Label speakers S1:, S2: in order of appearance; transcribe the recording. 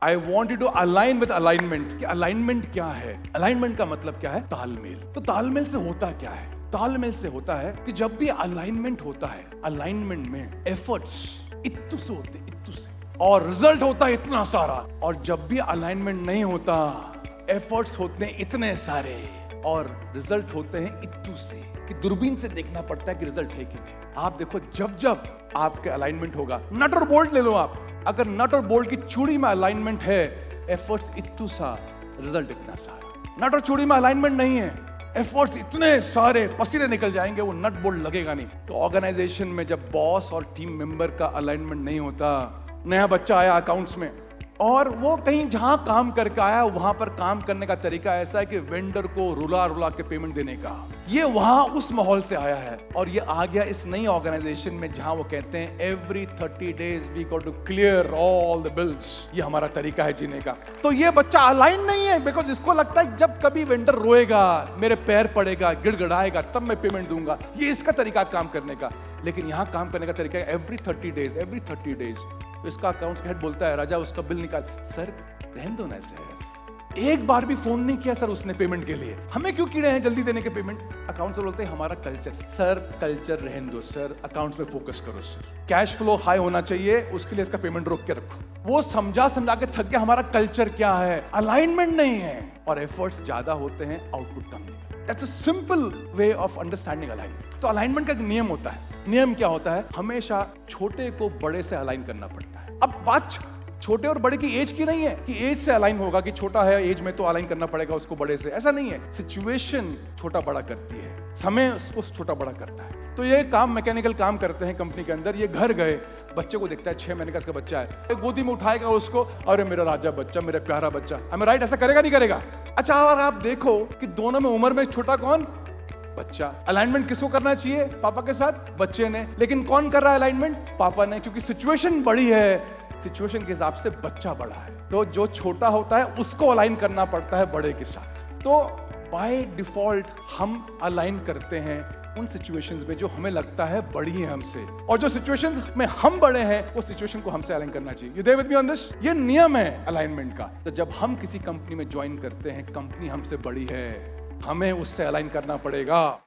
S1: I want you to align with alignment. कि alignment क्या है? अलाइनमेंट का मतलब क्या है? तालमेल। तो तालमेल से होता क्या है? तालमेल से होता है कि जब भी अलाइनमेंट होता है, अलाइनमेंट में एफर्ट्स इत्तू से होते, इत्तू से, और रिजल्ट होता है इतना सारा। और जब भी अलाइनमेंट नहीं होता, एफर्ट्स होते हैं इतने सारे और रिजल्ट होते हैं इत्तू से, कि दूरबीन से देखना पड़ता है कि रिजल्ट है कि नहीं। आप देखो, जब जब आपके अलाइनमेंट होगा, नट और बोल्ट ले लो आप, अगर नट और बोल्ट की चूड़ी में अलाइनमेंट है, एफर्ट्स इत्तू सा, रिजल्ट इतना सारा। नट और चूड़ी में अलाइनमेंट नहीं है, एफर्ट्स इतने सारे, पसीने निकल जाएंगे, वो नट बोल्ट लगेगा नहीं। तो ऑर्गेनाइजेशन में जब बॉस और टीम मेंबर का अलाइनमेंट नहीं होता, नया बच्चा आया अकाउंट्स में और वो कहीं जहां काम करके आया, वहां पर काम करने का तरीका ऐसा है कि वेंडर को रुला रुला के पेमेंट देने का, ये वहां उस माहौल से आया है और ये आ गया इस नई ऑर्गेनाइजेशन में जहां वो कहते हैं every 30 days we got to clear all the bills. ये हमारा तरीका है जीने का। तो ये बच्चा अलाइन नहीं है, बिकॉज इसको लगता है जब कभी वेंडर रोएगा, मेरे पैर पड़ेगा, गिड़गिड़ाएगा, तब मैं पेमेंट दूंगा। ये इसका तरीका काम करने का। लेकिन यहां काम करने का तरीका है एवरी 30 days। तो इसका अकाउंट्स हेड बोलता है, राजा उसका बिल निकाल। सर रहने दो ना सर, एक बार भी फोन नहीं किया सर उसने पेमेंट के लिए, हमें क्यों कीड़े हैं जल्दी देने के पेमेंट? अकाउंट्स बोलते हैं हमारा कल्चर। सर कल्चर रहने दो सर, अकाउंट्स पे फोकस करो सर, कैश फ्लो हाई होना चाहिए, उसके लिए इसका पेमेंट रोक के रखो। वो समझा समझा के थक गया, हमारा कल्चर क्या है? अलाइनमेंट नहीं है और एफर्ट्स ज्यादा होते हैं, आउटपुट कम नहीं। That's a simple way of understanding alignment. तो अलाइनमेंट का एक नियम होता है। नियम क्या होता है? हमेशा छोटे को बड़े से अलाइन करना पड़ता है। अब बात छोटे और बड़े की एज की नहीं है कि एज से अलाइन होगा, कि छोटा है एज में तो अलाइन करना पड़ेगा उसको बड़े से, ऐसा नहीं है। सिचुएशन छोटा बड़ा करती है, समय उसको छोटा बड़ा करता है। तो ये काम मैकेनिकल काम करते हैं कंपनी के अंदर। ये घर गए, बच्चे को देखता है 6 महीने का इसका बच्चा है, गोदी में उठाएगा उसको, अरे मेरा राजा बच्चा, मेरा प्यारा बच्चा, हमें राइट, ऐसा करेगा नहीं करेगा? अच्छा, और आप देखो कि दोनों में उम्र में छोटा कौन? बच्चा। अलाइनमेंट किसको करना चाहिए? पापा के साथ, बच्चे ने। लेकिन कौन कर रहा है अलाइनमेंट? पापा ने, क्योंकि सिचुएशन बड़ी है, सिचुएशन के हिसाब से बच्चा बड़ा है। तो जो छोटा होता है उसको अलाइन करना पड़ता है बड़े के साथ। तो बाय डिफॉल्ट हम अलाइन करते हैं उन सिचुएशंस में जो हमें लगता है बड़ी है हमसे, और जो सिचुएशंस में हम बड़े हैं, वो सिचुएशन को हमसे अलाइन करना चाहिए। You there with me on this? ये नियम है अलाइनमेंट का। तो जब हम किसी कंपनी में ज्वाइन करते हैं, कंपनी हमसे बड़ी है, हमें उससे अलाइन करना पड़ेगा।